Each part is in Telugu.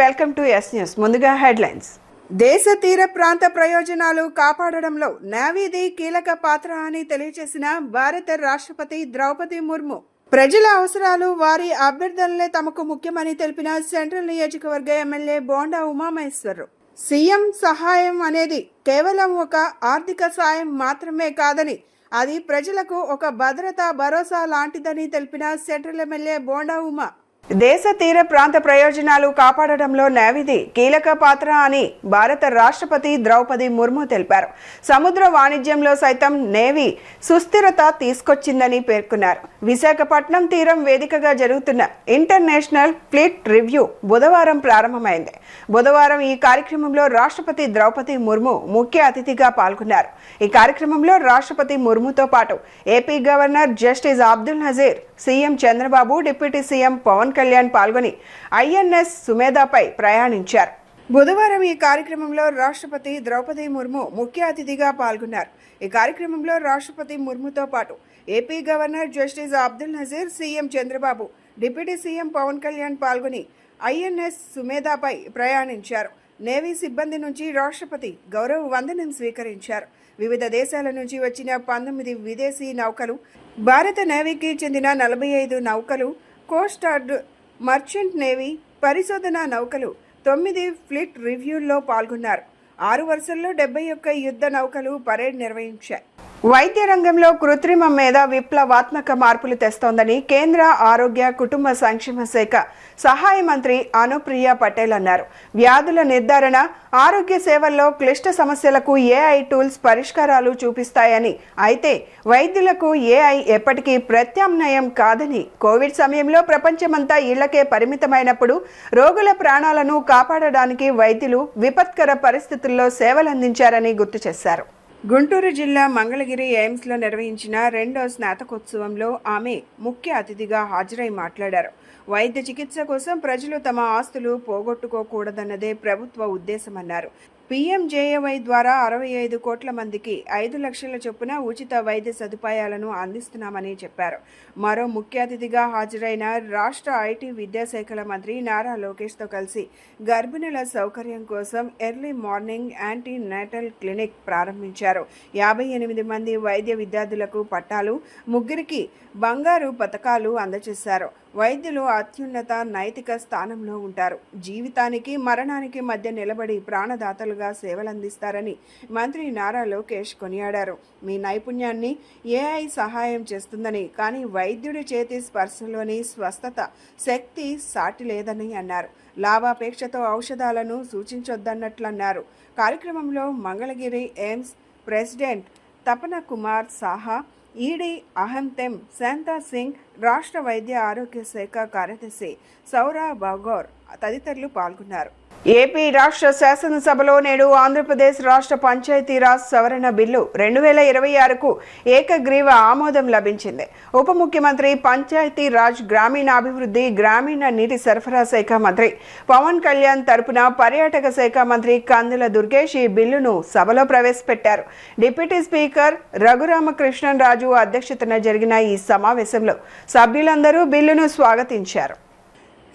Welcome to yes news. ముందుగా హెడ్లైన్స్. దేశ తీర ప్రాంత ప్రయోజనాలు కాపాడడంలో నేవీది కీలక పాత్ర అని తెలియజేసిన భారత రాష్ట్రపతి ద్రౌపది ముర్ము, ప్రజల అవసరాలు వారి అభ్యర్థనలే తమకు ముఖ్యమని తెలిపిన సెంట్రల్ నియోజకవర్గ ఎమ్మెల్యే బోండా ఉమామహేశ్వరరావు, సీఎం సహాయం అనేది కేవలం ఒక ఆర్థిక సాయం మాత్రమే కాదని అది ప్రజలకు ఒక భరోసా లాంటిదని తెలిపిన సెంట్రల్ ఎమ్మెల్యే బోండా ఉమా, దేశ తీర ప్రాంత ప్రయోజనాలు కాపాడడంలో నేవీది కీలక పాత్ర అని భారత రాష్ట్రపతి ద్రౌపది ముర్ము తెలిపారు. సముద్ర వాణిజ్యంలో సైతం నేవీ సుస్థిరత తీసుకొచ్చిందని పేర్కొన్నారు. విశాఖపట్నం తీరం వేదికగా జరుగుతున్న ఇంటర్నేషనల్ ఫ్లీట్ రివ్యూ బుధవారం ప్రారంభమైంది. బుధవారం ఈ కార్యక్రమంలో రాష్ట్రపతి ద్రౌపది ముర్ము ముఖ్య అతిథిగా పాల్గొన్నారు. ఈ కార్యక్రమంలో రాష్ట్రపతి ముర్ముతో పాటు AP governor justice Abdul Nazeer, CM Chandrababu, deputy CM Pawan Kalyan పాల్గొని ఐఎన్ఎస్ సుమేధాపై ప్రయాణించారు. బుధవారం ఈ కార్యక్రమంలో రాష్ట్రపతి ద్రౌపది ముర్ము ముఖ్య అతిథిగా పాల్గొన్నారు. ఈ కార్యక్రమంలో రాష్ట్రపతి ముర్ముతో పాటు AP governor justice Abdul Nazeer, CM Chandrababu, deputy CM Pawan Kalyan పాల్గొని ఐఎన్ఎస్ సుమేధాపై ప్రయాణించారు. నేవీ సిబ్బంది నుంచి రాష్ట్రపతి గౌరవ వందనం స్వీకరించారు. వివిధ దేశాల నుంచి వచ్చిన 19 విదేశీ నౌకలు, భారత నేవీకి చెందిన 45 నౌకలు, కోస్ట్ గార్డ్, మర్చెంట్ నేవీ, పరిశోధనా నౌకలు 9 ఫ్లీట్ రివ్యూల్లో పాల్గొన్నారు. 6 వరుసల్లో 71 యుద్ధ నౌకలు పరేడ్ నిర్వహించాయి. వైద్య రంగంలో కృత్రిమ మేధ విప్లవాత్మక మార్పులు తెస్తోందని కేంద్ర ఆరోగ్య కుటుంబ సంక్షేమ శాఖ సహాయ మంత్రి అనుప్రియ పటేల్ అన్నారు. వ్యాధుల నిర్ధారణ, ఆరోగ్య సేవల్లో క్లిష్ట సమస్యలకు ఏఐ టూల్స్ పరిష్కారాలు చూపిస్తాయని, అయితే వైద్యులకు ఏఐ ఎప్పటికీ ప్రత్యామ్నాయం కాదని, కోవిడ్ సమయంలో ప్రపంచమంతా ఇళ్లకే పరిమితమైనప్పుడు రోగుల ప్రాణాలను కాపాడడానికి వైద్యులు విపత్కర పరిస్థితుల్లో సేవలందించారని గుర్తు చేశారు. గుంటూరు జిల్లా మంగళగిరి ఎయిమ్స్లో నిర్వహించిన 2వ స్నాతకోత్సవంలో ఆమె ముఖ్య అతిథిగా హాజరై మాట్లాడారు. వైద్య చికిత్స కోసం ప్రజలు తమ ఆస్తులు పోగొట్టుకోకూడదన్నదే ప్రభుత్వ ఉద్దేశమన్నారు. పీఎంజేఏవై ద్వారా 65 కోట్ల మందికి 5 లక్షల చొప్పున ఉచిత వైద్య సదుపాయాలను అందిస్తున్నామని చెప్పారు. మరో ముఖ్య అతిథిగా హాజరైన రాష్ట్ర ఐటీ విద్యాశాఖల మంత్రి నారా లోకేష్తో కలిసి గర్భిణుల సౌకర్యం కోసం early morning anti natal clinic ప్రారంభించారు. 58 మంది వైద్య విద్యార్థులకు పట్టాలు, 3కి బంగారు పతకాలు అందజేశారు. వైద్యులు అత్యున్నత నైతిక స్థానంలో ఉంటారు. జీవితానికి మరణానికి మధ్య నిలబడి ప్రాణదాతలుగా సేవలందిస్తారని మంత్రి నారా లోకేష్ కొనియాడారు. మీ నైపుణ్యాన్ని ఏఐ సహాయం చేస్తుందని, కానీ వైద్యుడి చేతి స్పర్శలోని స్వస్థత శక్తి సాటి లేదని అన్నారు. లాభాపేక్షతో ఔషధాలను సూచించొద్దన్నట్లన్నారు. కార్యక్రమంలో మంగళగిరి ఎయిమ్స్ ప్రెసిడెంట్ తపన కుమార్ సాహా, ఈడీ అహంతెం శాంతా సింగ్, రాష్ట్ర వైద్య ఆరోగ్య శాఖ కార్యదర్శి సౌరా బాగోర్ తదితరులు పాల్గొన్నారు. ఏపీ రాష్ట్ర శాసనసభలో నేడు ఆంధ్రప్రదేశ్ రాష్ట్ర పంచాయతీరాజ్ సవరణ బిల్లు 2026కు ఏకగ్రీవ ఆమోదం లభించింది. ఉప ముఖ్యమంత్రి, పంచాయతీరాజ్, గ్రామీణాభివృద్ధి, గ్రామీణ నీటి సరఫరా శాఖ మంత్రి పవన్ కళ్యాణ్ తరపున పర్యాటక శాఖ మంత్రి కందుల దుర్గేష్ ఈ బిల్లును సభలో ప్రవేశపెట్టారు. డిప్యూటీ స్పీకర్ రఘురామకృష్ణరాజు అధ్యక్షతన జరిగిన ఈ సమావేశంలో సభ్యులందరూ బిల్లును స్వాగతించారు.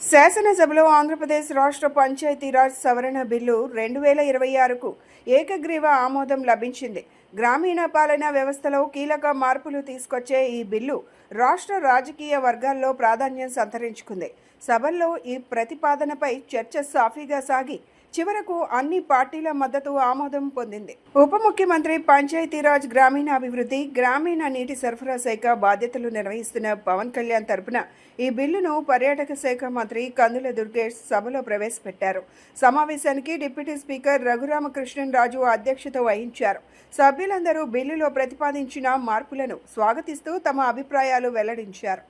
శాసనసభలో ఆంధ్రప్రదేశ్ రాష్ట్ర పంచాయతీరాజ్ సవరణ బిల్లు 2026కు ఏకగ్రీవ ఆమోదం లభించింది. గ్రామీణ పాలనా వ్యవస్థలో కీలక మార్పులు తీసుకొచ్చే ఈ బిల్లు రాష్ట్ర రాజకీయ వర్గాల్లో ప్రాధాన్యం సంతరించుకుంది. సభల్లో ఈ ప్రతిపాదనపై చర్చ సాఫీగా సాగి చివరకు అన్ని పార్టీల మద్దతు ఆమోదం పొందింది. ఉప ముఖ్యమంత్రి, పంచాయతీరాజ్, గ్రామీణాభివృద్ధి, గ్రామీణ నీటి సరఫరా శాఖ బాధ్యతలు నిర్వహిస్తున్న పవన్ కళ్యాణ్ తరపున ఈ బిల్లును పర్యాటక శాఖ మంత్రి కందుల దుర్గేష్ సభలో ప్రవేశపెట్టారు. సమావేశానికి డిప్యూటీ స్పీకర్ రఘురామకృష్ణరాజు అధ్యక్షత వహించారు. సభ్యులందరూ బిల్లులో ప్రతిపాదించిన మార్పులను స్వాగతిస్తూ తమ అభిప్రాయాలు వెల్లడించారు.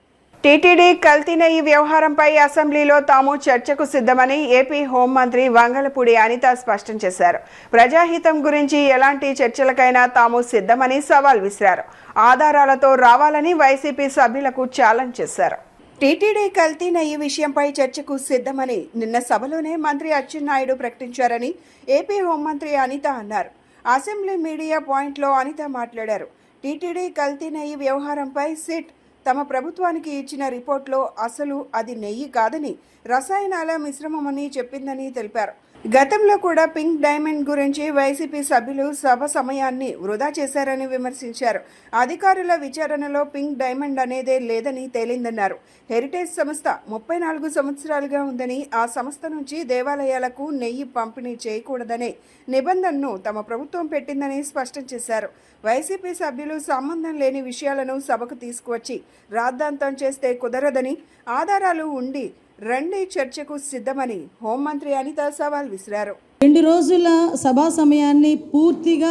టీటీడీ కల్తీ నెయ్యి వ్యవహారంపై అసెంబ్లీలో తాము చర్చకు సిద్ధమని ఏపీ హోంమంత్రి వంగలపూడి అనిత స్పష్టం చేశారు. ప్రజాహితం గురించి ఎలాంటి చర్చలకైనా తాము సిద్ధమని సవాల్ విసిరారు. ఆధారాలతో రావాలని వైసీపీ సభ్యులకు ఛాలెంజ్ చేశారు. టీటీడీ కల్తీ నెయ్యి విషయంపై చర్చకు సిద్ధమని నిన్న సభలోనే మంత్రి అచ్చెన్నాయుడు ప్రకటించారని ఏపీ హోంమంత్రి అనిత అన్నారు. అసెంబ్లీ మీడియా పాయింట్లో అనిత మాట్లాడారు. టీటీడీ కల్తీ నెయ్యి వ్యవహారంపై సిట్ తమ ప్రభుత్వానికి ఇచ్చిన రిపోర్ట్లో అసలు అది నెయ్యి కాదని రసాయనాల మిశ్రమమని చెప్పిందని తెలిపారు. గతంలో కూడా పింక్ డైమండ్ గురించి వైసీపీ సభ్యులు సభ సమయాన్ని వృధా చేశారని విమర్శించారు. అధికారుల విచారణలో పింక్ డైమండ్ అనేదే లేదని తేలిందన్నారు. హెరిటేజ్ సంస్థ 34 సంవత్సరాలుగా ఉందని, ఆ సంస్థ నుంచి దేవాలయాలకు నెయ్యి పంపిణీ చేయకూడదనే నిబంధనను తమ ప్రభుత్వం పెట్టిందని స్పష్టం చేశారు. వైసీపీ సభ్యులు సంబంధం లేని విషయాలను సభకు తీసుకువచ్చి రాద్ధాంతం చేస్తే కుదరదని, ఆధారాలు ఉండి రండి చర్చకు సిద్ధమని హోంమంత్రి అనిత సవాల్ విసిరారు. 2 రోజుల సభా సమయాన్ని పూర్తిగా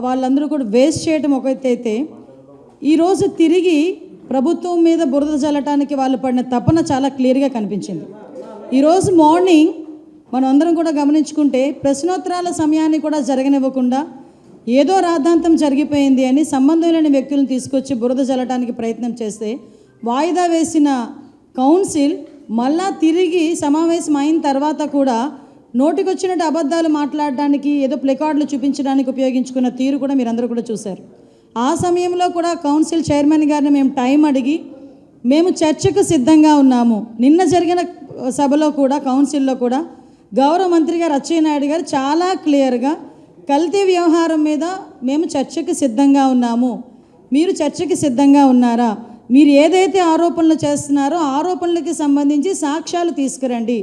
వాళ్ళందరూ కూడా వేస్ట్ చేయడం ఒకటైతే, ఈరోజు తిరిగి ప్రభుత్వం మీద బురద జల్లటానికి వాళ్ళు పడిన తపన చాలా క్లియర్గా కనిపించింది. ఈరోజు మార్నింగ్ మనం అందరం కూడా గమనించుకుంటే ప్రశ్నోత్తరాల సమయాన్ని కూడా జరగనివ్వకుండా ఏదో రాద్ధాంతం జరిగిపోయింది అని సంబంధం లేని వ్యక్తులను తీసుకొచ్చి బురద జల్లటానికి ప్రయత్నం చేస్తే, వాయిదా వేసిన కౌన్సిల్ మళ్ళా తిరిగి సమావేశం అయిన తర్వాత కూడా నోటికొచ్చినట్టు అబద్ధాలు మాట్లాడడానికి, ఏదో ప్లెకార్డులు చూపించడానికి ఉపయోగించుకున్న తీరు కూడా మీరందరూ కూడా చూశారు. ఆ సమయంలో కూడా కౌన్సిల్ చైర్మన్ గారిని మేము టైం అడిగి మేము చర్చకు సిద్ధంగా ఉన్నాము. నిన్న జరిగిన సభలో కూడా కౌన్సిల్లో కూడా గౌరవ మంత్రి గారు అచ్చెన్నాయుడు గారు చాలా క్లియర్గా కల్తీ వ్యవహారం మీద మేము చర్చకు సిద్ధంగా ఉన్నాము, మీరు చర్చకి సిద్ధంగా ఉన్నారా, మీరు ఏదైతే ఆరోపణలు చేస్తున్నారో ఆరోపణలకి సంబంధించి సాక్ష్యాలు తీసుకురండి,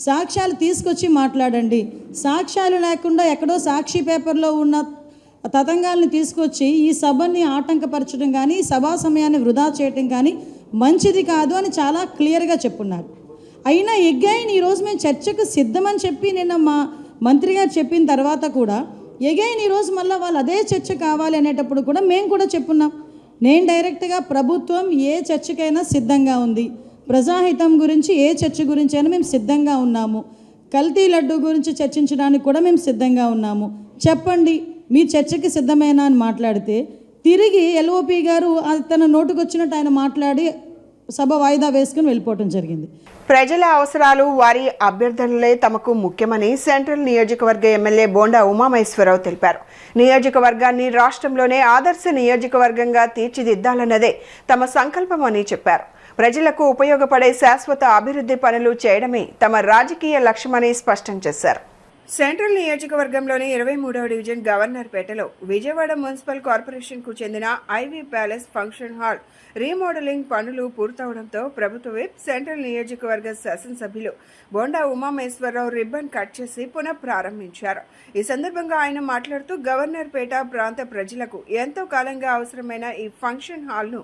సాక్ష్యాలు తీసుకొచ్చి మాట్లాడండి, సాక్ష్యాలు లేకుండా ఎక్కడో సాక్షి పేపర్లో ఉన్న తతంగాల్ని తీసుకొచ్చి ఈ సభని ఆటంకపరచడం కానీ, సభా సమయాన్ని వృధా చేయటం కానీ మంచిది కాదు అని చాలా క్లియర్గా చెప్పున్నారు. అయినా ఎగైన్ ఈరోజు మేము చర్చకు సిద్ధమని చెప్పి నిన్న మా మంత్రి గారు చెప్పిన తర్వాత కూడా ఎగైన్ ఈరోజు మళ్ళీ వాళ్ళు అదే చర్చ కావాలి అనేటప్పుడు కూడా మేము కూడా చెప్పున్నాం. నేను డైరెక్ట్గా ప్రభుత్వం ఏ చర్చకైనా సిద్ధంగా ఉంది, ప్రజాహితం గురించి ఏ చర్చ గురించి అయినా మేము సిద్ధంగా ఉన్నాము, కల్తీ లడ్డు గురించి చర్చించడానికి కూడా మేము సిద్ధంగా ఉన్నాము, చెప్పండి మీరు చర్చకి సిద్ధమేనా అని మాట్లాడితే తిరిగి ఎల్ఓపి గారు తన నోటుకొచ్చినట్టు ఆయన మాట్లాడి సభ వాయిదా వేసుకుని వెళ్ళిపోవడం జరిగింది. ప్రజల అవసరాలు, వారి అభ్యర్థనలే తమకు ముఖ్యమని సెంట్రల్ నియోజకవర్గ ఎమ్మెల్యే బోండా ఉమామహేశ్వరరావు తెలిపారు. నియోజకవర్గాన్ని రాష్ట్రంలోనే ఆదర్శ నియోజకవర్గంగా తీర్చిదిద్దాలన్నదే తమ సంకల్పమని చెప్పారు. ప్రజలకు ఉపయోగపడే శాశ్వత అభివృద్ధి పనులు చేయడమే తమ రాజకీయ లక్ష్యమని స్పష్టం చేశారు. సెంట్రల్ నియోజకవర్గంలోని 23వ డివిజన్ గవర్నర్పేటలో విజయవాడ మున్సిపల్ కార్పొరేషన్కు చెందిన ivy palace function hall remodelling పనులు పూర్తవడంతో ప్రభుత్వ విప్ సెంట్రల్ నియోజకవర్గ శాసనసభ్యులు బోండా ఉమామహేశ్వరరావు రిబ్బన్ కట్ చేసి పునఃప్రారంభించారు. ఈ సందర్భంగా ఆయన మాట్లాడుతూ గవర్నర్పేట ప్రాంత ప్రజలకు ఎంతో కాలంగా అవసరమైన ఈ ఫంక్షన్ హాల్ను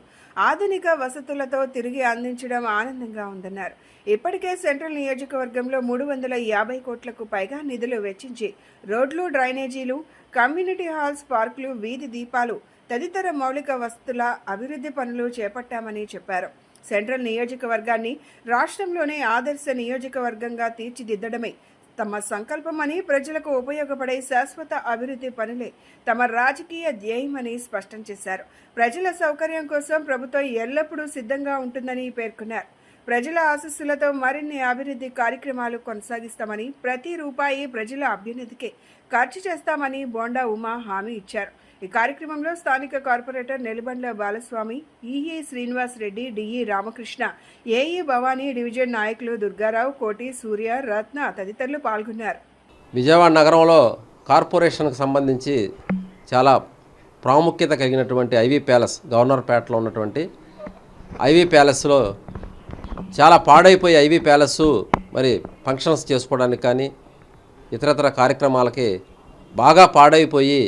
ఆధునిక వసతులతో తిరిగి అందించడం ఆనందంగా ఉందన్నారు. ఇప్పటికే సెంట్రల్ నియోజకవర్గంలో 350 కోట్లకు పైగా నిధులు వెచ్చించి రోడ్లు, డ్రైనేజీలు, కమ్యూనిటీ హాల్స్, పార్కులు, వీధి దీపాలు తదితర మౌలిక వసతుల అభివృద్ధి పనులు చేపట్టామని చెప్పారు. సెంట్రల్ నియోజకవర్గాన్ని రాష్ట్రంలోనే ఆదర్శ నియోజకవర్గంగా తీర్చిదిద్దడమే తమ సంకల్పమని, ప్రజలకు ఉపయోగపడే శాశ్వత అభివృద్ధి పనులే తమ రాజకీయ ధ్యేయమని స్పష్టం చేశారు. ప్రజల సౌకర్యం కోసం ప్రభుత్వం ఎల్లప్పుడూ సిద్ధంగా ఉంటుందని పేర్కొన్నారు. ప్రజల ఆశీస్సులతో మరిన్ని అభివృద్ధి కార్యక్రమాలు కొనసాగిస్తామని, ప్రతి రూపాయి ప్రజల అభ్యున్నతికే ఖర్చు చేస్తామని బోండా ఉమా హామీ ఇచ్చారు. ఈ కార్యక్రమంలో స్థానిక corporator Nelabandla Balaswamy, EE Srinivas Reddy, DE Ramakrishna, AE Bhavani, division నాయకులు దుర్గారావు, కోటి, సూర్య, రత్న తదితరులు పాల్గొన్నారు. విజయవాడ నగరంలో కార్పొరేషన్కు సంబంధించి చాలా ప్రాముఖ్యత కలిగినటువంటి ఐవీ ప్యాలెస్, గవర్నర్పేటలో ఉన్నటువంటి ఐవీ ప్యాలెస్లో చాలా పాడైపోయి ఐవీ ప్యాలెస్ మరి ఫంక్షన్స్ చేసుకోవడానికి కానీ ఇతరతర కార్యక్రమాలకి బాగా పాడైపోయి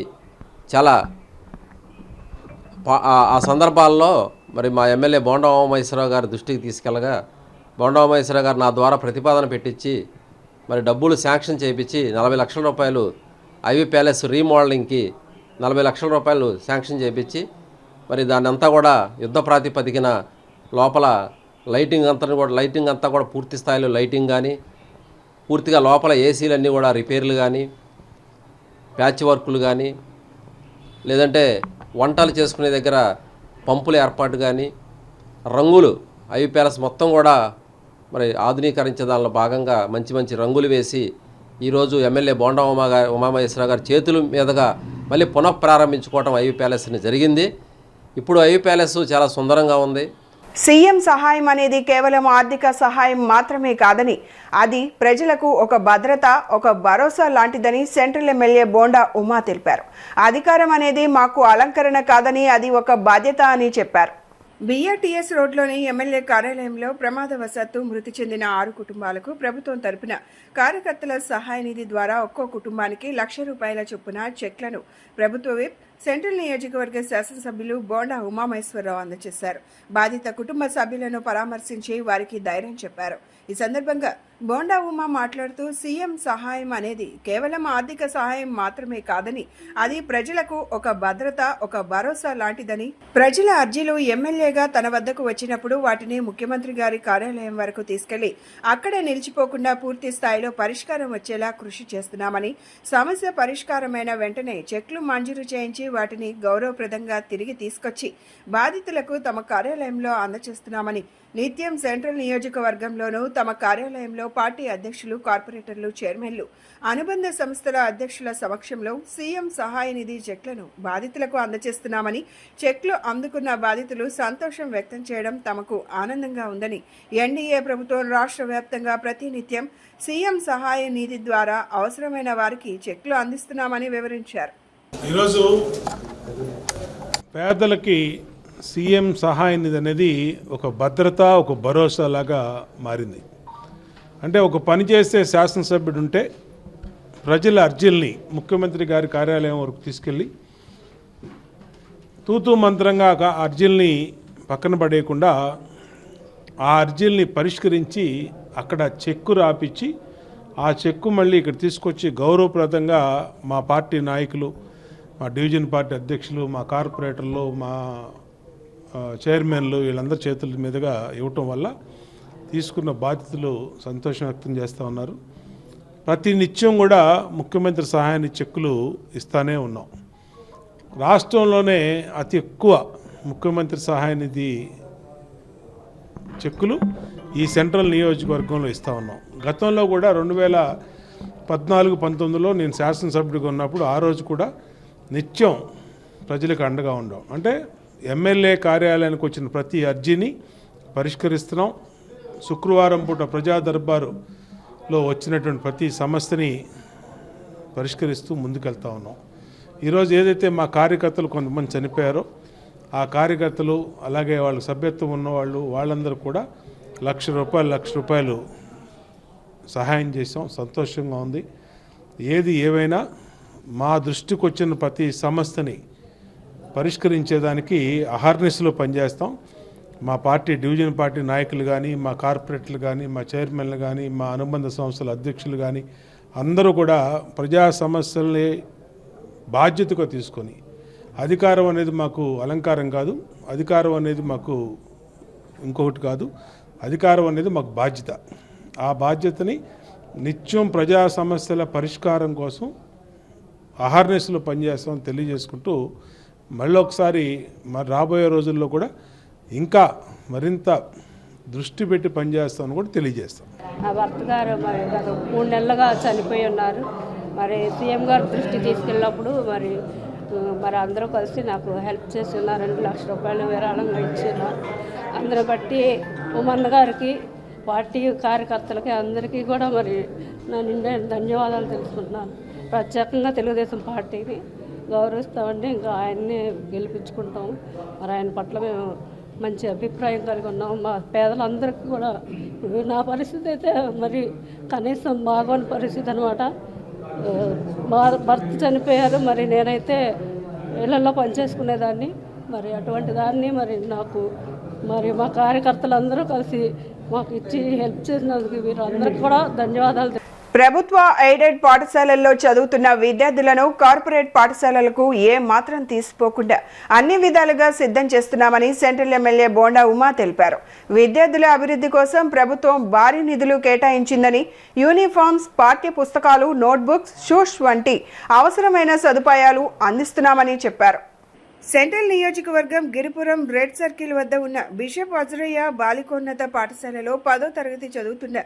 చాలా ఆ సందర్భాల్లో మరి మా ఎమ్మెల్యే బోండా ఉమామహేశ్వరరావు గారి దృష్టికి తీసుకెళ్ళగా బోండా ఉమామహేశ్వరరావు గారు నా ద్వారా ప్రతిపాదన పెట్టించి మరి డబ్బులు శాంక్షన్ చేయించి 40 లక్షల రూపాయలు ఐవీ ప్యాలెస్ రీమోడలింగ్కి 40 లక్షల రూపాయలు శాంక్షన్ చేయించి మరి దాన్ని అంతా కూడా యుద్ధ ప్రాతిపదికన లోపల లైటింగ్ అంతా కూడా పూర్తి స్థాయిలో లైటింగ్ కానీ, పూర్తిగా లోపల ఏసీలన్నీ కూడా రిపేర్లు కానీ, ప్యాచ్ వర్కులు కానీ, లేదంటే వంటలు చేసుకునే దగ్గర పంపుల ఏర్పాటు కానీ, రంగులు ఐవీ ప్యాలెస్ మొత్తం కూడా మరి ఆధునీకరించే దానిలో భాగంగా మంచి మంచి రంగులు వేసి ఈరోజు ఎమ్మెల్యే బోండా ఉమామహేశ్వరరావు గారి చేతుల మీదుగా మళ్ళీ పునఃప్రారంభించుకోవడం ఐవీ ప్యాలెస్ని జరిగింది. ఇప్పుడు ఐవి ప్యాలెస్ చాలా సుందరంగా ఉంది. సీఎం సహాయం అనేది కేవలం ఆర్థిక సహాయం మాత్రమే కాదని, అది ప్రజలకు ఒక భద్రత, ఒక భరోసా లాంటిదని సెంట్రల్ ఎమ్మెల్యే బోండా ఉమా తెలిపారు. అధికారం అనేది మాకు అలంకరణ కాదని, అది ఒక బాధ్యత అని చెప్పారు. బీఆర్టీఎస్ రోడ్లోని ఎమ్మెల్యే కార్యాలయంలో ప్రమాదవశాత్తు మృతి చెందిన 6 కుటుంబాలకు ప్రభుత్వం తరపున కార్యకర్తల సహాయ నిధి ద్వారా ఒక్కో కుటుంబానికి ₹1,00,000 చొప్పున చెక్లను ప్రభుత్వ విప్ సెంట్రల్ నియోజకవర్గ శాసనసభ్యులు బోండా ఉమామహేశ్వరరావు అందజేశారు. బాధిత కుటుంబ సభ్యులను పరామర్శించి వారికి ధైర్యం చెప్పారు. ఈ సందర్భంగా బోండా ఉమా మాట్లాడుతూ సీఎం సహాయం అనేది కేవలం ఆర్థిక సహాయం మాత్రమే కాదని, అది ప్రజలకు ఒక భద్రత, ఒక భరోసా లాంటిదని, ప్రజల అర్జీలు ఎమ్మెల్యేగా తన వద్దకు వచ్చినప్పుడు వాటిని ముఖ్యమంత్రి గారి కార్యాలయం వరకు తీసుకెళ్లి అక్కడే నిలిచిపోకుండా పూర్తి స్థాయిలో పరిష్కారం వచ్చేలా కృషి చేస్తున్నామని, సమస్య పరిష్కారమైన వెంటనే చెక్లు మంజూరు చేయించి వాటిని గౌరవప్రదంగా తిరిగి తీసుకొచ్చి బాధితులకు తమ కార్యాలయంలో అందజేస్తున్నామని, నిత్యం సెంట్రల్ నియోజకవర్గంలోనూ తమ కార్యాలయంలో పార్టీ అధ్యక్షులు, కార్పొరేటర్లు, చైర్మన్లు, అనుబంధ సంస్థల అధ్యక్షుల సమక్షంలో సీఎం సహాయ నిధి చెక్లను బాధితులకు అందజేస్తున్నామని, చెక్లు అందుకున్న బాధితులు సంతోషం వ్యక్తం చేయడం తమకు ఆనందంగా ఉందని, ఎన్డీఏ ప్రభుత్వం రాష్ట్ర వ్యాప్తంగా ప్రతినిత్యం సీఎం సహాయ నిధి ద్వారా అవసరమైన వారికి చెక్లు అందిస్తున్నామని వివరించారు. ఈరోజు పేదలకి సీఎం సహాయ నిధి అనేది ఒక భద్రత, ఒక భరోసా లాగా మారింది. అంటే ఒక పని చేసే శాసనసభ్యుడు ఉంటే ప్రజల అర్జీల్ని ముఖ్యమంత్రి గారి కార్యాలయం వరకు తీసుకెళ్ళి తూతూ మంత్రంగా అర్జీల్ని పక్కన పడేయకుండా ఆ అర్జీల్ని పరిష్కరించి అక్కడ చెక్కు రాపిచ్చి ఆ చెక్కు మళ్ళీ ఇక్కడ తీసుకొచ్చి గౌరవప్రదంగా మా పార్టీ నాయకులు, మా డివిజన్ పార్టీ అధ్యక్షులు, మా కార్పొరేటర్లు, మా చైర్మన్లు వీళ్ళందరి చేతుల మీదుగా ఇవ్వటం వల్ల తీసుకున్న బాధ్యతలు సంతోషం వ్యక్తం చేస్తూ ఉన్నారు. ప్రతి నిత్యం కూడా ముఖ్యమంత్రి సహాయాన్ని చెక్కులు ఇస్తూనే ఉన్నాం. రాష్ట్రంలోనే అతి ఎక్కువ ముఖ్యమంత్రి సహాయ నిధి చెక్కులు ఈ సెంట్రల్ నియోజకవర్గంలో ఇస్తూ ఉన్నాం. గతంలో కూడా 2014-19లో నేను శాసనసభ్యుడిగా ఉన్నప్పుడు ఆ రోజు కూడా నిత్యం ప్రజలకు అండగా ఉండాం. అంటే ఎమ్మెల్యే కార్యాలయానికి వచ్చిన ప్రతి అర్జీని పరిష్కరిస్తున్నాం. శుక్రవారం పూట ప్రజా దర్బారులో వచ్చినటువంటి ప్రతి సమస్యని పరిష్కరిస్తూ ముందుకెళ్తా ఉన్నాం. ఈరోజు ఏదైతే మా కార్యకర్తలు కొంతమంది చనిపోయారో ఆ కార్యకర్తలు, అలాగే వాళ్ళ సభ్యత్వం ఉన్నవాళ్ళు, వాళ్ళందరూ కూడా ₹1,00,000 సహాయం చేసాం. సంతోషంగా ఉంది. ఏది ఏవైనా మా దృష్టికి వచ్చిన ప్రతి సమస్యని పరిష్కరించేదానికి అహర్నిశలో పనిచేస్తాం. మా పార్టీ డివిజన్ పార్టీ నాయకులు కానీ, మా కార్పొరేటర్లు కానీ, మా చైర్మన్లు కానీ, మా అనుబంధ సంస్థల అధ్యక్షులు కానీ అందరూ కూడా ప్రజా సమస్యల్ని బాధ్యతగా తీసుకొని, అధికారం అనేది మాకు అలంకారం కాదు, అధికారం అనేది మాకు ఇంకొకటి కాదు, అధికారం అనేది మాకు బాధ్యత. ఆ బాధ్యతని నిత్యం ప్రజా సమస్యల పరిష్కారం కోసం అహర్నిశలో పనిచేస్తామని తెలియజేసుకుంటూ, మళ్ళీ ఒకసారి మరి రాబోయే రోజుల్లో కూడా ఇంకా మరింత దృష్టి పెట్టి పనిచేస్తామని కూడా తెలియజేస్తాం. నా భర్త గారు మరి గత 3 నెలలుగా చనిపోయి ఉన్నారు. మరి సీఎం గారు దృష్టి తీసుకెళ్ళినప్పుడు మరి అందరూ కలిసి నాకు హెల్ప్ చేసి ఉన్నారు. ₹2,00,000 విరాళంగా ఇచ్చినారు. అందరూ బట్టి ఉమన్న గారికి, పార్టీ కార్యకర్తలకి అందరికీ కూడా మరి నా నిండా ధన్యవాదాలు తెలుసుకుంటున్నాను. ప్రత్యేకంగా తెలుగుదేశం పార్టీని గౌరవిస్తామండి. ఇంకా ఆయన్ని గెలిపించుకుంటాం. మరి ఆయన పట్ల మేము మంచి అభిప్రాయం కలిగి ఉన్నాం. మా పేదలందరికీ కూడా నా పరిస్థితి అయితే మరి కనీసం బాగోని పరిస్థితి అనమాట. మా భర్త చనిపోయారు. మరి నేనైతే ఇళ్లలో పనిచేసుకునేదాన్ని. మరి అటువంటి దాన్ని మరి నాకు మరి మా కార్యకర్తలందరూ కలిసి మాకు ఇచ్చి హెల్ప్ చేసినందుకు వీరందరికీ కూడా ధన్యవాదాలు. ప్రభుత్వ ఎయిడెడ్ పాఠశాలల్లో చదువుతున్న విద్యార్థులను కార్పొరేట్ పాఠశాలలకు ఏ మాత్రం తీసిపోకుండా అన్ని విధాలుగా సిద్ధం చేస్తున్నామని సెంట్రల్ ఎమ్మెల్యే బోండా ఉమా తెలిపారు. విద్యార్థుల అభివృద్ధి కోసం ప్రభుత్వం భారీ నిధులు కేటాయించిందని, యూనిఫామ్స్, పాఠ్య పుస్తకాలు, నోట్బుక్స్, షూస్ వంటి అవసరమైన సదుపాయాలు అందిస్తున్నామని చెప్పారు. సెంట్రల్ నియోజకవర్గం గిరిపురం రెడ్ సర్కిల్ వద్ద ఉన్న బిషప్ అజరయ్య బాలికోన్నత పాఠశాలలో 10వ తరగతి చదువుతున్న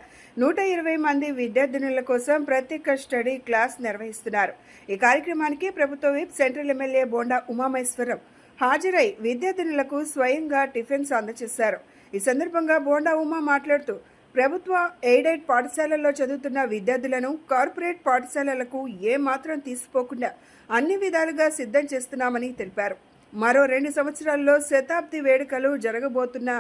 120 మంది విద్యార్థినుల కోసం ప్రత్యేక స్టడీ క్లాస్ నిర్వహిస్తున్నారు. ఈ కార్యక్రమానికి ప్రభుత్వ whip central MLA Bonda Umamaheswara Rao హాజరై విద్యార్థినులకు స్వయంగా టిఫిన్స్ అందజేశారు. ఈ సందర్భంగా బోండా ఉమా మాట్లాడుతూ ప్రభుత్వ ఎయిడెడ్ పాఠశాలల్లో చదువుతున్న విద్యార్థులను కార్పొరేట్ పాఠశాలలకు ఏమాత్రం తీసిపోకుండా అన్ని విధాలుగా సిద్ధం చేస్తున్నామని తెలిపారు. మరో 2 సంవత్సరాల్లో శతాబ్ది వేడుకలు జరగబోతున్న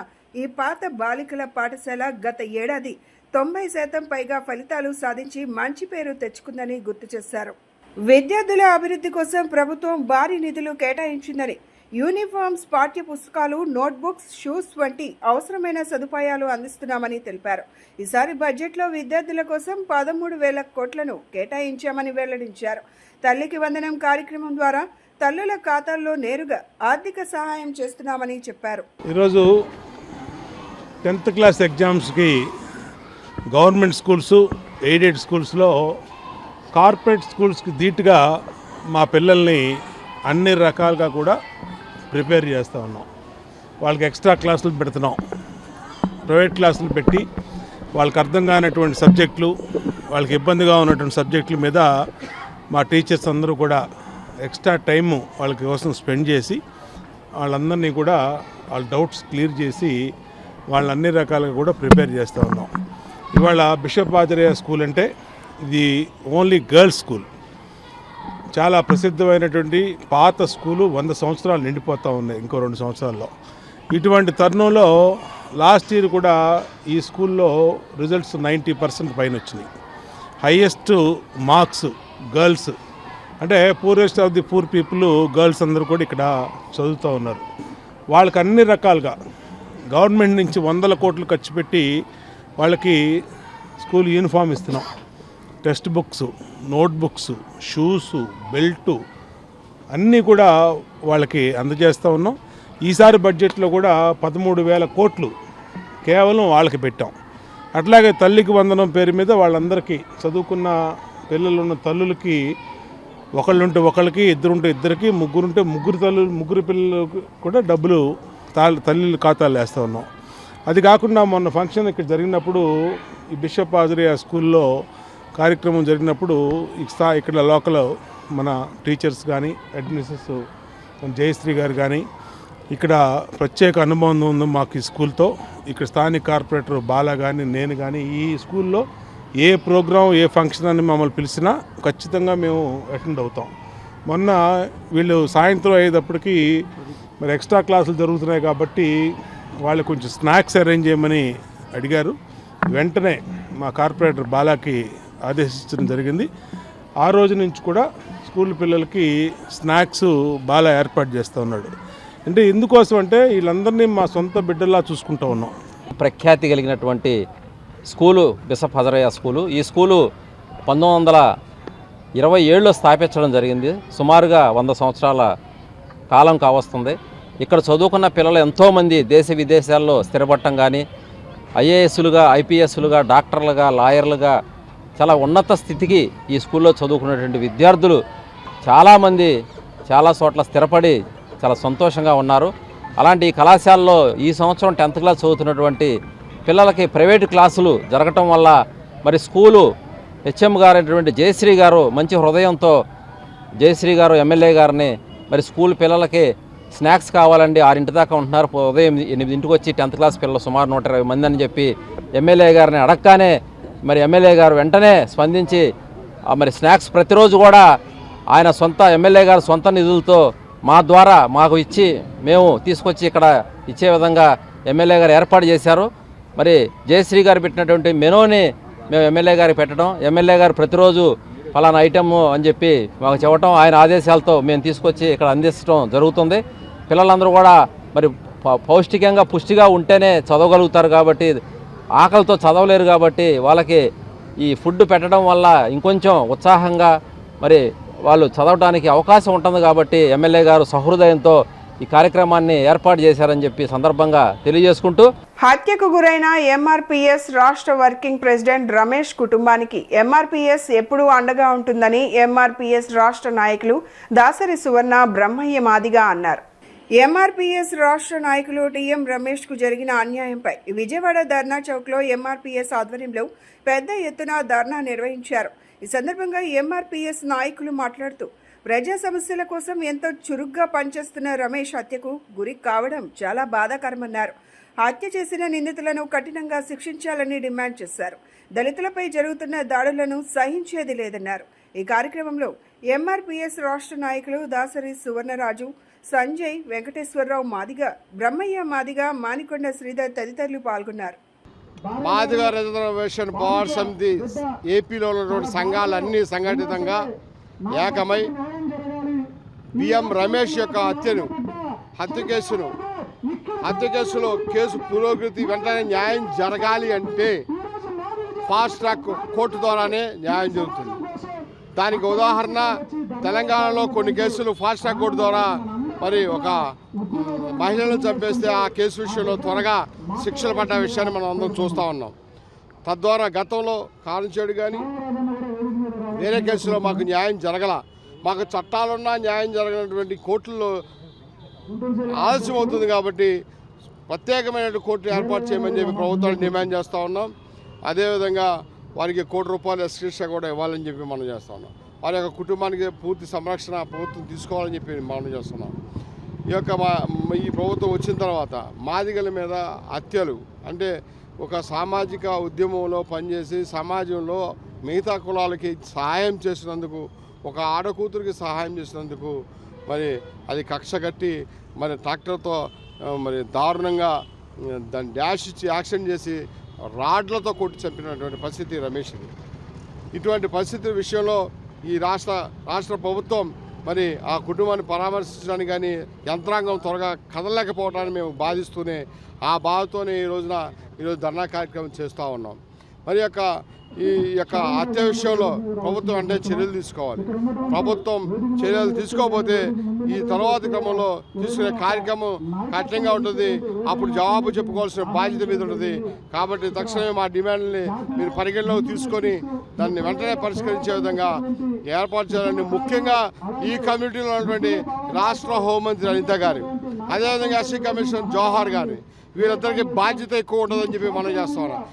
ఈ పాత బాలికల పాఠశాల గత ఏడాది 90% పైగా ఫలితాలు సాధించి మంచి పేరు తెచ్చుకుందని గుర్తు చేశారు. విద్యార్థుల అభివృద్ధి కోసం ప్రభుత్వం భారీ నిధులు కేటాయించిందని, యూనిఫామ్స్, పాఠ్య పుస్తకాలు, నోట్బుక్స్, షూస్ వంటి అవసరమైన సదుపాయాలు అందిస్తున్నామని తెలిపారు. ఈసారి బడ్జెట్లో విద్యార్థుల కోసం 13,000 కోట్లను కేటాయించామని వెల్లడించారు. తల్లికి వందనం కార్యక్రమం ద్వారా తల్లుల ఖాతాల్లో నేరుగా ఆర్థిక సహాయం చేస్తున్నామని చెప్పారు. ఈరోజు 10th క్లాస్ ఎగ్జామ్స్కి గవర్నమెంట్ స్కూల్స్, ఎయిడెడ్ స్కూల్స్లో కార్పొరేట్ స్కూల్స్కి ధీటుగా మా పిల్లల్ని అన్ని రకాలుగా కూడా ప్రిపేర్ చేస్తూ ఉన్నాం. వాళ్ళకి ఎక్స్ట్రా క్లాసులు పెడుతున్నాం. ప్రైవేట్ క్లాసులు పెట్టి వాళ్ళకి అర్థం కానటువంటి సబ్జెక్టులు, వాళ్ళకి ఇబ్బందిగా ఉన్నటువంటి సబ్జెక్టుల మీద మా టీచర్స్ అందరూ కూడా ఎక్స్ట్రా టైము వాళ్ళ కోసం స్పెండ్ చేసి వాళ్ళందరినీ కూడా వాళ్ళ డౌట్స్ క్లియర్ చేసి వాళ్ళని అన్ని రకాలుగా కూడా ప్రిపేర్ చేస్తూ ఉన్నాం. ఇవాళ బిషప్ ఆంజనేయ స్కూల్ అంటే ఇది ఓన్లీ గర్ల్స్ స్కూల్. చాలా ప్రసిద్ధమైనటువంటి పాత స్కూలు 100 సంవత్సరాలు నిండిపోతూ ఉన్నాయి ఇంకో 2 సంవత్సరాల్లో. ఇటువంటి తరుణంలో లాస్ట్ ఇయర్ కూడా ఈ స్కూల్లో రిజల్ట్స్ 90% పైన వచ్చినాయి. హైయెస్ట్ మార్క్స్ గర్ల్స్, అంటే poorest of the poor people girls అందరూ కూడా ఇక్కడ చదువుతూ ఉన్నారు. వాళ్ళకి అన్ని రకాలుగా గవర్నమెంట్ నుంచి 100 కోట్లు ఖర్చు పెట్టి వాళ్ళకి స్కూల్ యూనిఫామ్ ఇస్తున్నాం. Text books, notebooks, shoes, belt అన్నీ కూడా వాళ్ళకి అందజేస్తూ ఉన్నాం. ఈసారి బడ్జెట్లో కూడా 13,000 కోట్లు కేవలం వాళ్ళకి పెట్టాం. అట్లాగే తల్లికి వందనం పేరు మీద వాళ్ళందరికీ చదువుకున్న పిల్లలున్న తల్లులకి ఒకళ్ళుంటే ఒకళ్ళకి, ఇద్దరుంటే ఇద్దరికి, ముగ్గురుంటే ముగ్గురు పిల్లలకు కూడా డబ్బులు తల్లిల ఖాతాలు వేస్తూ ఉన్నాం. అది కాకుండా మొన్న ఫంక్షన్ ఇక్కడ జరిగినప్పుడు ఈ బిషప్ ఆంజనేయ స్కూల్లో కార్యక్రమం జరిగినప్పుడు ఇక్కడ లోకల్ మన టీచర్స్ కానీ, అడ్మినిస్ట్రేటర్స్ జయశ్రీ గారు కానీ, ఇక్కడ ప్రత్యేక అనుబంధం ఉంది మాకు ఈ స్కూల్తో. ఇక్కడ స్థానిక కార్పొరేటర్ బాలా కానీ, నేను కానీ ఈ స్కూల్లో ఏ ప్రోగ్రాం, ఏ ఫంక్షన్ అని మమ్మల్ని పిలిచినా ఖచ్చితంగా మేము అటెండ్ అవుతాం. మొన్న వీళ్ళు సాయంత్రం అయ్యేటప్పటికి మరి ఎక్స్ట్రా క్లాసులు జరుగుతున్నాయి కాబట్టి వాళ్ళు కొంచెం స్నాక్స్ అరేంజ్ చేయమని అడిగారు. వెంటనే మా కార్పొరేటర్ బాలాకి ఆదేశించడం జరిగింది. ఆ రోజు నుంచి కూడా స్కూల్ పిల్లలకి స్నాక్స్ బాలా ఏర్పాటు చేస్తూ ఉన్నాడు. అంటే ఎందుకోసం అంటే వీళ్ళందరినీ మా సొంత బిడ్డల్లా చూసుకుంటూ ఉన్నాం. ప్రఖ్యాతి కలిగినటువంటి స్కూలు బిషప్ ఆంజనేయ స్కూలు. ఈ స్కూలు 1927లో స్థాపించడం జరిగింది. సుమారుగా 100 సంవత్సరాల కాలం కావస్తుంది. ఇక్కడ చదువుకున్న పిల్లలు ఎంతోమంది దేశ విదేశాల్లో స్థిరపడటం కానీ, ఐఏఎస్లుగా, ఐపీఎస్లుగా, డాక్టర్లుగా, లాయర్లుగా చాలా ఉన్నత స్థితికి ఈ స్కూల్లో చదువుకున్నటువంటి విద్యార్థులు చాలామంది చాలా చోట్ల స్థిరపడి చాలా సంతోషంగా ఉన్నారు. అలాంటి ఈ కళాశాలలో ఈ సంవత్సరం 10th క్లాస్ చదువుతున్నటువంటి పిల్లలకి ప్రైవేటు క్లాసులు జరగటం వల్ల మరి స్కూలు హెచ్ఎం గారైనటువంటి జయశ్రీ గారు మంచి హృదయంతో, జయశ్రీ గారు ఎమ్మెల్యే గారిని మరి స్కూల్ పిల్లలకి స్నాక్స్ కావాలండి, 6 దాకా ఉంటున్నారు, ఉదయం 8 వచ్చి 10th క్లాస్ పిల్లలు సుమారు 120 మంది అని చెప్పి ఎమ్మెల్యే గారిని అడగగానే మరి ఎమ్మెల్యే గారు వెంటనే స్పందించి మరి స్నాక్స్ ప్రతిరోజు కూడా ఆయన సొంత ఎమ్మెల్యే గారు సొంత నిధులతో మా ద్వారా మాకు ఇచ్చి మేము తీసుకొచ్చి ఇక్కడ ఇచ్చే విధంగా ఎమ్మెల్యే గారు ఏర్పాటు చేశారు. మరి జయశ్రీ గారు పెట్టినటువంటి మెనూని మేము ఎమ్మెల్యే గారికి పెట్టడం, ఎమ్మెల్యే గారు ప్రతిరోజు ఫలానా ఐటమ్ అని చెప్పి మాకు చెప్పడం, ఆయన ఆదేశాలతో మేము తీసుకొచ్చి ఇక్కడ అందించడం జరుగుతుంది. పిల్లలందరూ కూడా మరి పౌష్టికంగా పుష్టిగా ఉంటేనే చదవగలుగుతారు కాబట్టి, ఆకలితో చదవలేరు కాబట్టి వాళ్ళకి ఈ ఫుడ్ పెట్టడం వల్ల ఇంకొంచెం ఉత్సాహంగా మరి వాళ్ళు చదవడానికి అవకాశం ఉంటుంది కాబట్టి ఎమ్మెల్యే గారు సహృదయంతో ఈ కార్యక్రమాన్ని ఏర్పాటు చేశారని చెప్పి సందర్భంగా తెలియజేసుకుంటూ, హత్యకు గురైన ఎంఆర్పీఎస్ రాష్ట్ర వర్కింగ్ ప్రెసిడెంట్ రమేష్ కుటుంబానికి ఎంఆర్పీఎస్ ఎప్పుడూ అండగా ఉంటుందని ఎంఆర్పీఎస్ రాష్ట్ర నాయకులు దాసరి సువర్ణ బ్రహ్మయ్య మాదిగా అన్నారు. ఎంఆర్పీఎస్ రాష్ట్ర నాయకులు టీఎం రమేష్ కు జరిగిన అన్యాయంపై విజయవాడ ధర్నా చౌక్ లో ఎంఆర్పీఎస్ ఆధ్వర్యంలో పెద్ద ఎత్తున ధర్నా నిర్వహించారు. ఈ సందర్భంగా ఎంఆర్పీఎస్ నాయకులు మాట్లాడుతూ ప్రజా సమస్యల కోసం ఎంతో చురుగ్గా పనిచేస్తున్న రమేష్ హత్యకు గురి కావడం చాలా బాధాకరమన్నారు. హత్య చేసిన నిందితులను కఠినంగా శిక్షించాలని డిమాండ్ చేశారు. దళితులపై జరుగుతున్న దాడులను సహించేది లేదన్నారు. ఈ కార్యక్రమంలో ఎంఆర్పీఎస్ రాష్ట్ర నాయకులు దాసరి సువర్ణరాజు, సంజయ్, వెంకటేశ్వరరావు మాదిగ, బ్రహ్మయ్య మాదిగ, మానికొండ శ్రీధర్ తదితరులు పాల్గొన్నారు. మాదిగ రిజర్వేషన్ పవర్ సమితి ఏపీలో ఉన్నటువంటి సంఘాలన్నీ సంఘటితంగా ఏకమై బిఎం రమేష్ యొక్క హత్య కేసులో కేసు పురోగతి వెంటనే న్యాయం జరగాలి అంటే ఫాస్ట్ ట్రాక్ కోర్టు ద్వారానే న్యాయం జరుగుతుంది. దానికి ఉదాహరణ తెలంగాణలో కొన్ని కేసులు ఫాస్ట్ ట్రాక్ కోర్టు ద్వారా మరి ఒక మహిళను చంపేస్తే ఆ కేసు విషయంలో త్వరగా శిక్షలు పడ్డ విషయాన్ని మనం అందరం చూస్తూ ఉన్నాం. తద్వారా గతంలో కారంచేడు కానీ వేరే కేసులో మాకు న్యాయం జరగల. మాకు చట్టాలున్నా న్యాయం జరగనటువంటి కోర్టుల్లో ఆలస్యం అవుతుంది. కాబట్టి ప్రత్యేకమైన కోర్టు ఏర్పాటు చేయమని చెప్పి ప్రభుత్వాన్ని డిమాండ్ చేస్తూ ఉన్నాం. అదేవిధంగా వారికి ₹1,00,00,000 శిక్ష కూడా ఇవ్వాలని చెప్పి మనం చేస్తూ ఉన్నాం. వారి యొక్క కుటుంబానికి పూర్తి సంరక్షణ ప్రభుత్వం తీసుకోవాలని చెప్పి మనం చేస్తున్నాం. ఈ ప్రభుత్వం వచ్చిన తర్వాత మాదిగల మీద హత్యలు అంటే ఒక సామాజిక ఉద్యమంలో పనిచేసి సమాజంలో మిగతా కులాలకి సహాయం చేసినందుకు, ఒక ఆడకూతురికి సహాయం చేసినందుకు మరి అది కక్ష కట్టి మరి ట్రాక్టర్తో మరి దారుణంగా దాన్ని డాష్ ఇచ్చి యాక్సిడెంట్ చేసి రాడ్లతో కొట్టి చంపినటువంటి పరిస్థితి రమేష్ది. ఇటువంటి పరిస్థితి విషయంలో ఈ రాష్ట్ర ప్రభుత్వం మరి ఆ కుటుంబాన్ని పరామర్శించడానికి కానీ యంత్రాంగం త్వరగా కదలలేకపోవడాన్ని మేము బాధిస్తూనే ఆ బాధతోనే ఈరోజు ధర్నా కార్యక్రమం చేస్తూ ఉన్నాం. మరి ఈ యొక్క హత్య విషయంలో ప్రభుత్వం అంటే చర్యలు తీసుకోవాలి. ప్రభుత్వం చర్యలు తీసుకోకపోతే ఈ తర్వాతి క్రమంలో తీసుకునే కార్యక్రమం కఠినంగా ఉంటుంది. అప్పుడు జవాబు చెప్పుకోవాల్సిన బాధ్యత మీద ఉంటుంది. కాబట్టి తక్షణమే మా డిమాండ్ని మీరు పరిగణలోకి తీసుకొని దాన్ని వెంటనే పరిష్కరించే విధంగా ఏర్పాటు చేయాలని, ముఖ్యంగా ఈ కమ్యూనిటీలో ఉన్నటువంటి రాష్ట్ర హోంమంత్రి అనిత గారు, అదేవిధంగా ఎస్సీ కమిషనర్ జోహార్ గారు, వీరందరికీ బాధ్యత ఎక్కువ ఉంటుందని చెప్పి మనం చేస్తా ఉన్నాం.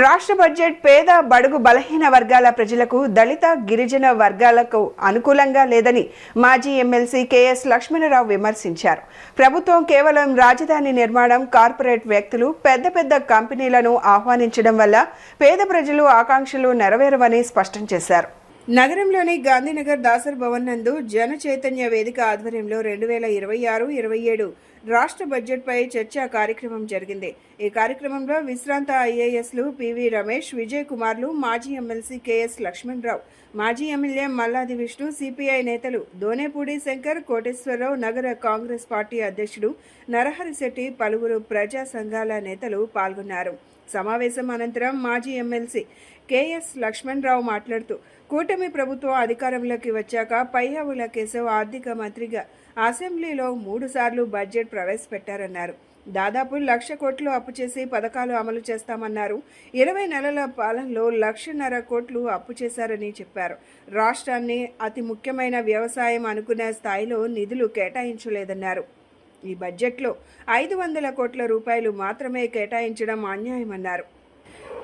రాష్ట్ర బడ్జెట్ పేద, బడుగు, బలహీన వర్గాల ప్రజలకు, దళిత, గిరిజన వర్గాలకు అనుకూలంగా లేదని మాజీ ఎమ్మెల్సీ కేఎస్ లక్ష్మణరావు విమర్శించారు. ప్రభుత్వం కేవలం రాజధాని నిర్మాణం, కార్పొరేట్ వ్యక్తులు, పెద్ద పెద్ద కంపెనీలను ఆహ్వానించడం వల్ల పేద ప్రజలు ఆకాంక్షలు నెరవేరవని స్పష్టం చేశారు. నగరంలోని గాంధీనగర్ దాసర్ భవన్ నందు జన చైతన్య వేదిక ఆధ్వర్యంలో 2026-27 రాష్ట్ర బడ్జెట్పై చర్చా కార్యక్రమం జరిగింది. ఈ కార్యక్రమంలో విశ్రాంత ఐఏఎస్లు పివి రమేష్, విజయ్ కుమార్లు, మాజీ ఎమ్మెల్సీ కేఎస్ లక్ష్మణరావు, మాజీ ఎమ్మెల్యే మల్లాది విష్ణు, సిపిఐ నేతలు దోనేపూడి శంకర్, కోటేశ్వరరావు, నగర కాంగ్రెస్ పార్టీ అధ్యక్షుడు నరహరిశెట్టి, పలువురు ప్రజా సంఘాల నేతలు పాల్గొన్నారు. సమావేశం అనంతరం మాజీ ఎమ్మెల్సీ కేఎస్ లక్ష్మణరావు మాట్లాడుతూ, కూటమి ప్రభుత్వం అధికారంలోకి వచ్చాక పయ్యావుల కేశవ్ ఆర్థిక మంత్రిగా అసెంబ్లీలో 3 సార్లు బడ్జెట్ ప్రవేశపెట్టారన్నారు. దాదాపు 1,00,000 కోట్లు అప్పు చేసి పథకాలు అమలు చేస్తామన్నారు. 20 నెలల పాలనలో 1,50,000 కోట్లు అప్పు చేశారని చెప్పారు. రాష్ట్రాన్ని అతి ముఖ్యమైన వ్యవసాయం అనుకునే స్థాయిలో నిధులు కేటాయించలేదన్నారు. ఈ బడ్జెట్లో 500 కోట్ల రూపాయలు మాత్రమే కేటాయించడం అన్యాయమన్నారు.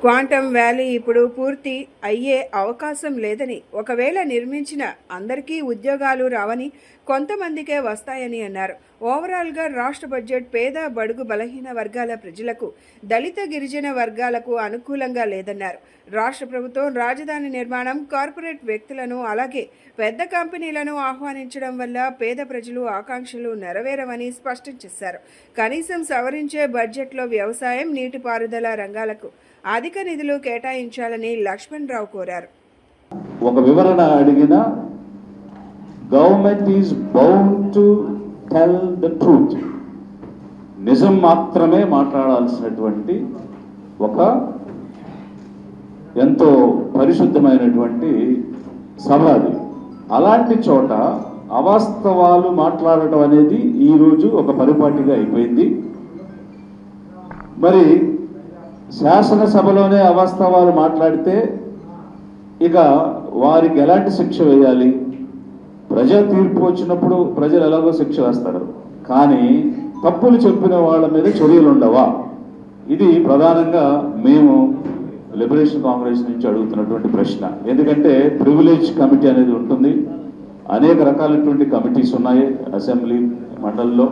క్వాంటమ్ వ్యాలీ ఇప్పుడు పూర్తి అయ్యే అవకాశం లేదని, ఒకవేళ నిర్మించిన అందరికీ ఉద్యోగాలు రావని, కొంతమందికే వస్తాయని అన్నారు. ఓవరాల్గా రాష్ట్ర బడ్జెట్ పేద, బడుగు, బలహీన వర్గాల ప్రజలకు, దళిత, గిరిజన వర్గాలకు అనుకూలంగా లేదన్నారు. రాష్ట్ర ప్రభుత్వం రాజధాని నిర్మాణం, కార్పొరేట్ వ్యక్తులను, అలాగే పెద్ద కంపెనీలను ఆహ్వానించడం వల్ల పేద ప్రజలు ఆకాంక్షలు నెరవేరవని స్పష్టం చేశారు. కనీసం సవరించే బడ్జెట్లో వ్యవసాయం, నీటిపారుదల రంగాలకు అధిక నిధులు కేటాయించాలని లక్ష్మణరావు కోరారు. ఒక వివరణ అడిగిన government is bound to tell the truth, నిజం మాత్రమే మాట్లాడాల్సినటువంటి ఒక ఎంతో పరిశుద్ధమైనటువంటి సభ అది. అలాంటి చోట అవాస్తవాలు మాట్లాడటం అనేది ఈరోజు ఒక పరిపాటిగా అయిపోయింది. మరి శాసనసభలోనే అవాస్తవాలు మాట్లాడితే ఇక వారికి ఎలాంటి శిక్ష వేయాలి? ప్రజా తీర్పు వచ్చినప్పుడు ప్రజలు ఎలాగో శిక్ష వేస్తారు, కానీ తప్పులు చెప్పిన వాళ్ళ మీద చర్యలు ఉండవా? ఇది ప్రధానంగా మేము లిబరేషన్ కాంగ్రెస్ నుంచి అడుగుతున్నటువంటి ప్రశ్న. ఎందుకంటే ప్రివిలేజ్ కమిటీ అనేది ఉంటుంది. అనేక రకాలైనటువంటి కమిటీస్ ఉన్నాయి అసెంబ్లీ మండలిలో.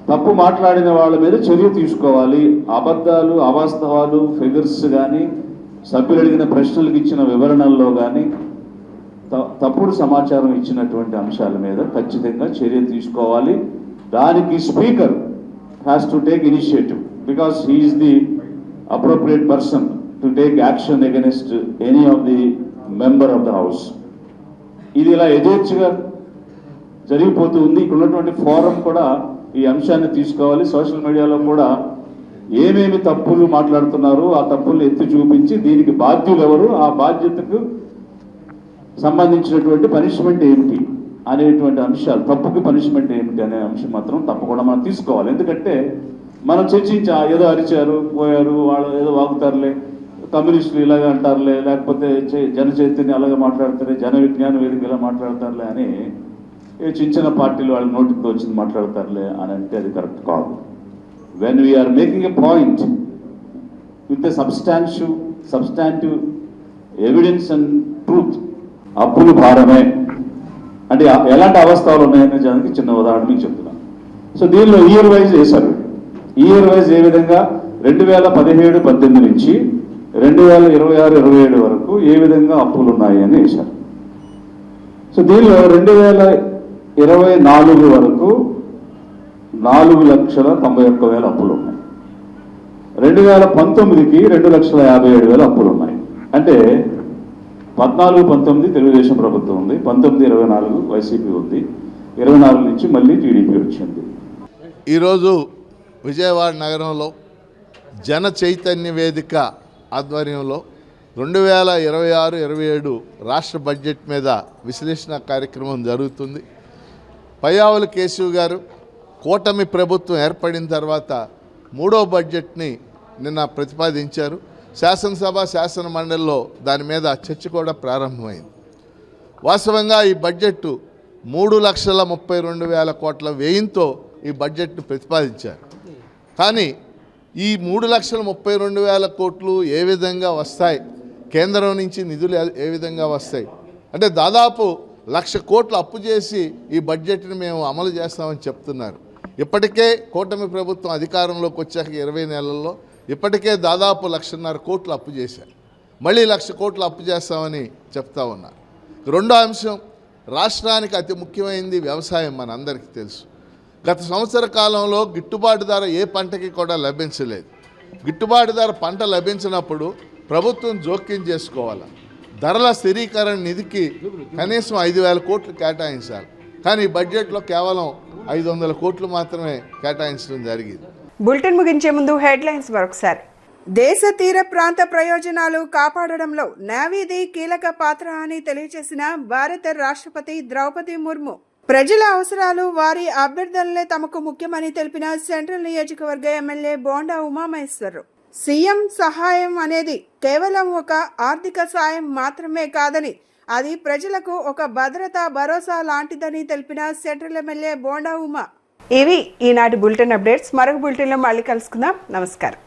తప్పు మాట్లాడిన వాళ్ళ మీద చర్య తీసుకోవాలి. అబద్ధాలు, అవాస్తవాలు, ఫిగర్స్ కానీ, సభ్యులు అడిగిన ప్రశ్నలకు ఇచ్చిన వివరణల్లో కానీ తప్పుడు సమాచారం ఇచ్చినటువంటి అంశాల మీద ఖచ్చితంగా చర్య తీసుకోవాలి. దానికి speaker has to take initiative because he is the appropriate person to take action against any of the member of the house. ఇది ఇలా యథేచ్ఛగా జరిగిపోతూ ఉంది. ఇక్కడ ఉన్నటువంటి ఫోరం కూడా ఈ అంశాన్ని తీసుకోవాలి. సోషల్ మీడియాలో కూడా ఏమేమి తప్పులు మాట్లాడుతున్నారు, ఆ తప్పులు ఎత్తి చూపించి దీనికి బాధ్యులు ఎవరు, ఆ బాధ్యతకు సంబంధించినటువంటి పనిష్మెంట్ ఏమిటి అనేటువంటి అంశాలు, తప్పుకి పనిష్మెంట్ ఏమిటి అనే అంశం మాత్రం తప్పకుండా మనం తీసుకోవాలి. ఎందుకంటే మనం చర్చించా, ఏదో అరిచారు పోయారు, వాళ్ళు ఏదో వాగుతారులే, కమ్యూనిస్టులు ఇలాగ అంటారులే, లేకపోతే జన చైతన్యం అలాగే మాట్లాడతారే, జన విజ్ఞాన వేదిక ఇలా మాట్లాడతారులే అని చిన్న చిన్న పార్టీలు వాళ్ళ నోటికి వచ్చింది మాట్లాడతారులే అని అంటే అది కరెక్ట్ కాదు. When we are making a point with a substantive evidence and truth, అప్పులు భారమే అంటే ఎలాంటి అవస్థలు ఉన్నాయనే దానికి చిన్న ఉదాహరణ మీకు చెప్తున్నాను. సో దీనిలో ఇయర్ వైజ్ వేశారు. ఇయర్ వైజ్ ఏ విధంగా 2017-18 నుంచి 2026-27 వరకు ఏ విధంగా అప్పులు ఉన్నాయి అని వేశారు. సో దీనిలో 2024 వరకు 4,91,000 అప్పులు ఉన్నాయి. 2019కి 2,57,000 అప్పులు ఉన్నాయి. అంటే 14-19 తెలుగుదేశం ప్రభుత్వం ఉంది, 19-24 వైసీపీ ఉంది, 24 నుంచి మళ్ళీ టీడీపీ వచ్చింది. ఈరోజు విజయవాడ నగరంలో జన చైతన్య వేదిక ఆధ్వర్యంలో 2026-27 రాష్ట్ర బడ్జెట్ మీద విశ్లేషణ కార్యక్రమం జరుగుతుంది. పయ్యావుల కేశవ్ గారు కూటమి ప్రభుత్వం ఏర్పడిన తర్వాత 3వ బడ్జెట్ని నిన్న ప్రతిపాదించారు. శాసనసభ శాసన మండలిలో దాని మీద చర్చ కూడా ప్రారంభమైంది. వాస్తవంగా ఈ బడ్జెట్ 3,32,000 కోట్ల వ్యయంతో ఈ బడ్జెట్ను ప్రతిపాదించారు. కానీ ఈ 3,32,000 కోట్లు ఏ విధంగా వస్తాయి, కేంద్రం నుంచి నిధులు ఏ విధంగా వస్తాయి అంటే దాదాపు 1,00,000 కోట్లు అప్పు చేసి ఈ బడ్జెట్ని మేము అమలు చేస్తామని చెప్తున్నారు. ఇప్పటికే కూటమి ప్రభుత్వం అధికారంలోకి వచ్చాక 20 నెలల్లో ఇప్పటికే దాదాపు 1,50,000 కోట్లు అప్పు చేశారు. మళ్ళీ 1,00,000 కోట్లు అప్పు చేస్తామని చెప్తా ఉన్నారు. రెండో అంశం, రాష్ట్రానికి అతి ముఖ్యమైనది వ్యవసాయం. మనందరికీ తెలుసు, గత సంవత్సర కాలంలో గిట్టుబాటు ధర ఏ పంటకి కూడా లభించలేదు. గిట్టుబాటు ధర పంట లభించినప్పుడు ప్రభుత్వం జోక్యం చేసుకోవాలి. ధరల స్థిరీకరణ నిధికి కనీసం 5,000 కోట్లు కేటాయించాలి. కానీ ఈ బడ్జెట్లో కేవలం 500 కోట్లు మాత్రమే కేటాయించడం జరిగింది. బులెటిన్ ముగించే ముందు హెడ్లైన్స్ మరొకసారి. దేశ తీర ప్రాంత ప్రయోజనాలు కాపాడడంలో నేవీది కీలక పాత్ర అని తెలియజేసిన భారత రాష్ట్రపతి ద్రౌపది ముర్ము. ప్రజల అవసరాలు, వారి అభ్యర్థనలే తమకు ముఖ్యమని తెలిపిన సెంట్రల్ నియోజకవర్గ ఎమ్మెల్యే బోండా ఉమామహేశ్వరరావు. సీఎం సహాయం అనేది కేవలం ఒక ఆర్థిక సాయం మాత్రమే కాదని, అది ప్రజలకు ఒక భరోసా లాంటిదని తెలిపిన సెంట్రల్ ఎమ్మెల్యే బోండా ఉమా. ఇవి ఈనాటి బులెటిన్ అప్డేట్స్. మరొక బులెటిన్లో మళ్ళీ కలుసుకుందాం. నమస్కారం.